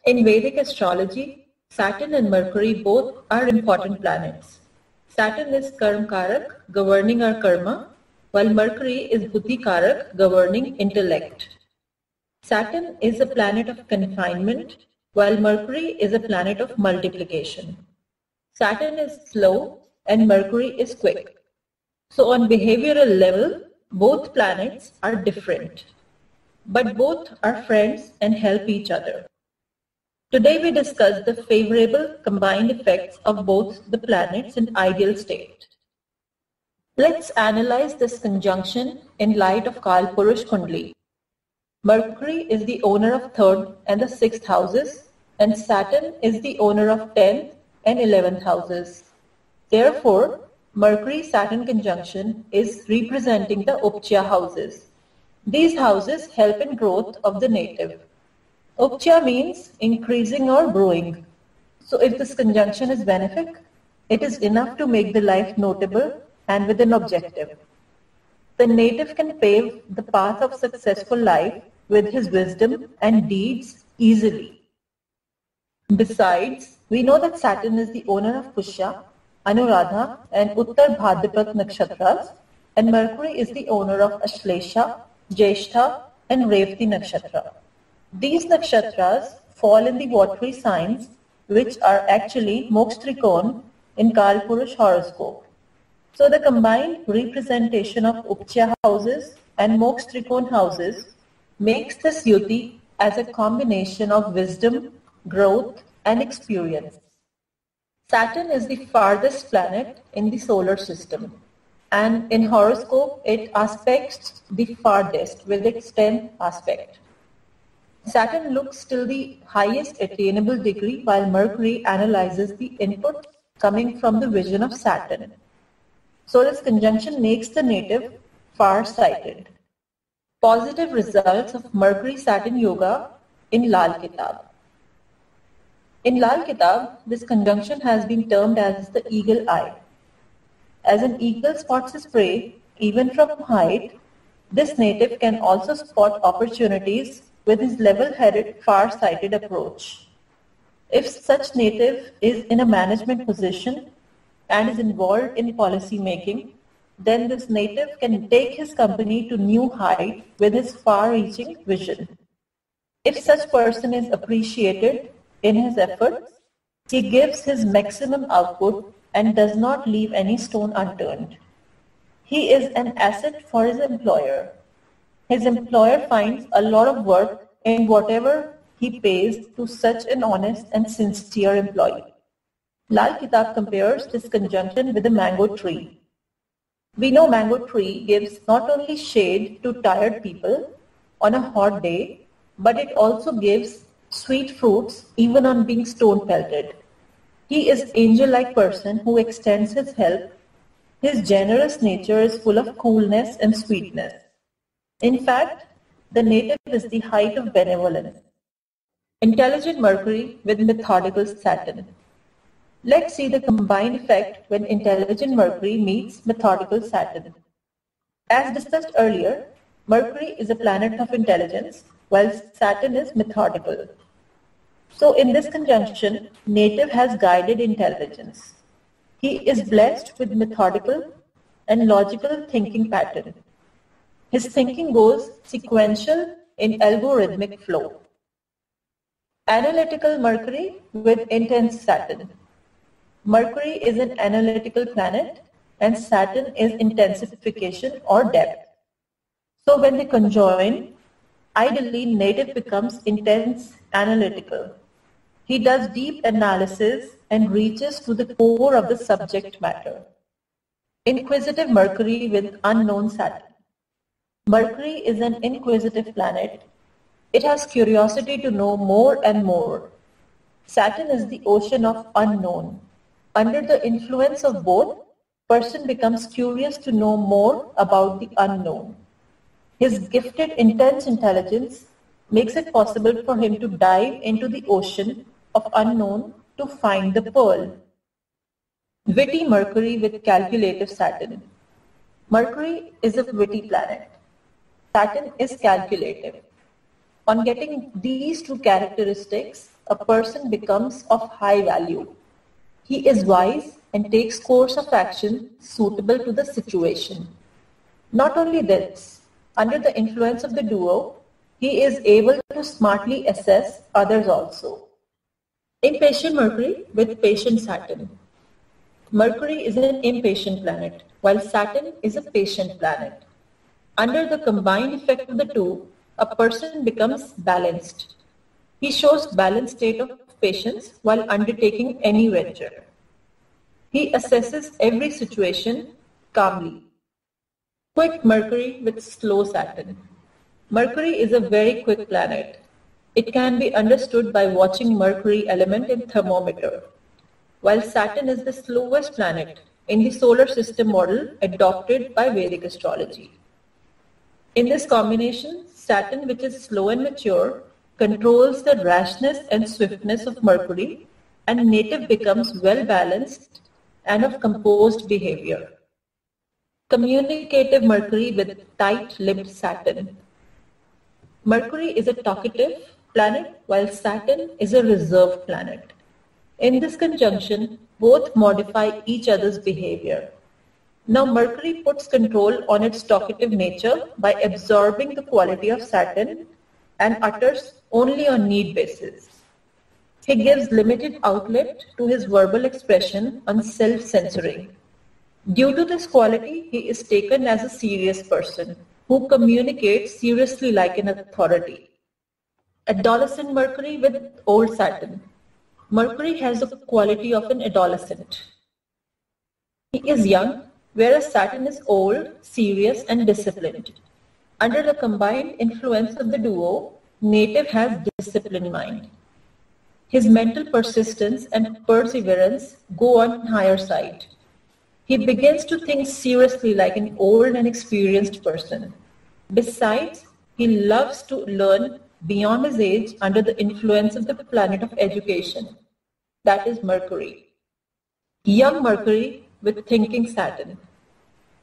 In Vedic astrology, Saturn and Mercury both are important planets. Saturn is Karmakarak, governing our karma, while Mercury is Buddhikarak, governing intellect. Saturn is a planet of confinement, while Mercury is a planet of multiplication. Saturn is slow and Mercury is quick. So on behavioral level, both planets are different, but both are friends and help each other. Today we discuss the favorable combined effects of both the planets in ideal state. Let's analyze this conjunction in light of Kalpurush Kundli. Mercury is the owner of 3rd and the 6th houses, and Saturn is the owner of 10th and 11th houses. Therefore, Mercury-Saturn conjunction is representing the Upachya houses. These houses help in growth of the native. Upachya means increasing or growing. So if this conjunction is benefic, it is enough to make the life notable and with an objective. The native can pave the path of successful life with his wisdom and deeds easily. Besides, we know that Saturn is the owner of Pushya, Anuradha and Uttar Bhadrapada nakshatras, and Mercury is the owner of Ashlesha, Jyeshtha and Revati nakshatra. These nakshatras fall in the watery signs, which are actually Moksha Trikona in Kalpurush horoscope. So the combined representation of Upachya houses and Moksha Trikona houses makes this yuti as a combination of wisdom, growth and experience. Saturn is the farthest planet in the solar system, and in horoscope it aspects the farthest with its 10th aspect. Saturn looks till the highest attainable degree, while Mercury analyzes the input coming from the vision of Saturn. So this conjunction makes the native far-sighted. Positive results of Mercury-Saturn yoga in Lal Kitab. In Lal Kitab, this conjunction has been termed as the eagle eye. As an eagle spots his prey, even from height, this native can also spot opportunities with his level-headed, far-sighted approach. If such native is in a management position and is involved in policy making, then this native can take his company to new heights with his far-reaching vision. If such person is appreciated in his efforts, he gives his maximum output and does not leave any stone unturned. He is an asset for his employer. His employer finds a lot of worth in whatever he pays to such an honest and sincere employee. Lal Kitab compares this conjunction with a mango tree. We know mango tree gives not only shade to tired people on a hot day, but it also gives sweet fruits even on being stone pelted. He is angel-like person who extends his help. His generous nature is full of coolness and sweetness. In fact, the native is the height of benevolence. Intelligent Mercury with methodical Saturn. Let's see the combined effect when intelligent Mercury meets methodical Saturn. As discussed earlier, Mercury is a planet of intelligence, while Saturn is methodical. So in this conjunction, native has guided intelligence. He is blessed with methodical and logical thinking pattern. His thinking goes sequential in algorithmic flow. Analytical Mercury with intense Saturn. Mercury is an analytical planet and Saturn is intensification or depth. So when they conjoin, ideally native becomes intense analytical. He does deep analysis and reaches to the core of the subject matter. Inquisitive Mercury with unknown Saturn. Mercury is an inquisitive planet. It has curiosity to know more and more. Saturn is the ocean of unknown. Under the influence of both, person becomes curious to know more about the unknown. His gifted intense intelligence makes it possible for him to dive into the ocean of unknown to find the pearl. Witty Mercury with calculative Saturn. Mercury is a witty planet. Saturn is calculative. On getting these two characteristics, a person becomes of high value. He is wise and takes course of action suitable to the situation. Not only this, under the influence of the duo, he is able to smartly assess others also. Impatient Mercury with patient Saturn. Mercury is an impatient planet, while Saturn is a patient planet. Under the combined effect of the two, a person becomes balanced. He shows balanced state of patience while undertaking any venture. He assesses every situation calmly. Quick Mercury with slow Saturn. Mercury is a very quick planet. It can be understood by watching Mercury element in thermometer, while Saturn is the slowest planet in the solar system model adopted by Vedic astrology. In this combination, Saturn, which is slow and mature, controls the rashness and swiftness of Mercury, and native becomes well balanced and of composed behavior. Communicative Mercury with tight-lipped Saturn. Mercury is a talkative planet while Saturn is a reserved planet. In this conjunction, both modify each other's behavior. Now Mercury puts control on its talkative nature by absorbing the quality of Saturn and utters only on need basis. He gives limited outlet to his verbal expression on self-censoring. Due to this quality, he is taken as a serious person who communicates seriously like an authority. Adolescent Mercury with old Saturn. Mercury has the quality of an adolescent. He is young, whereas Saturn is old, serious and disciplined. Under the combined influence of the duo, native has disciplined mind. His mental persistence and perseverance go on higher side. He begins to think seriously like an old and experienced person. Besides, he loves to learn beyond his age under the influence of the planet of education, that is Mercury. Young Mercury with thinking Saturn.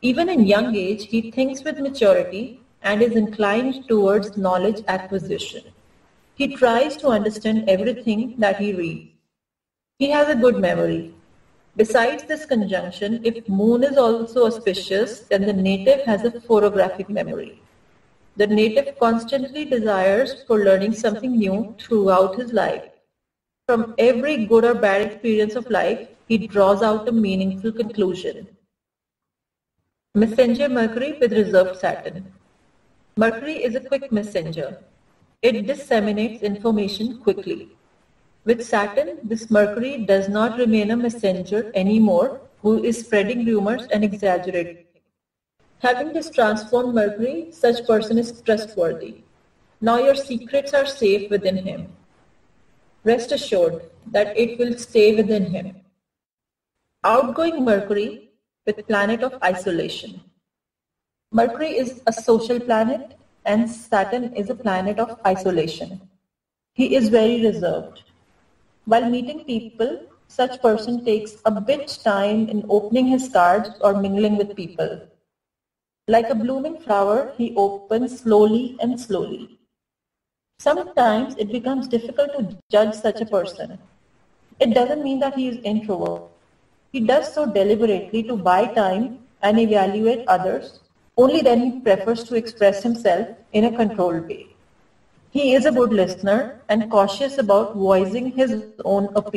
Even in young age, he thinks with maturity and is inclined towards knowledge acquisition. He tries to understand everything that he reads. He has a good memory. Besides this conjunction, if moon is also auspicious, then the native has a photographic memory. The native constantly desires for learning something new throughout his life. From every good or bad experience of life, he draws out a meaningful conclusion. Messenger Mercury with reserved Saturn. Mercury is a quick messenger. It disseminates information quickly. With Saturn, this Mercury does not remain a messenger anymore who is spreading rumors and exaggerating. Having this transformed Mercury, such person is trustworthy. Now your secrets are safe within him. Rest assured that it will stay within him. Outgoing Mercury with planet of isolation. Mercury is a social planet and Saturn is a planet of isolation. He is very reserved. While meeting people, such person takes a bit time in opening his cards or mingling with people. Like a blooming flower, he opens slowly and slowly. Sometimes it becomes difficult to judge such a person. It doesn't mean that he is introvert. He does so deliberately to buy time and evaluate others. Only then he prefers to express himself in a controlled way. He is a good listener and cautious about voicing his own opinion.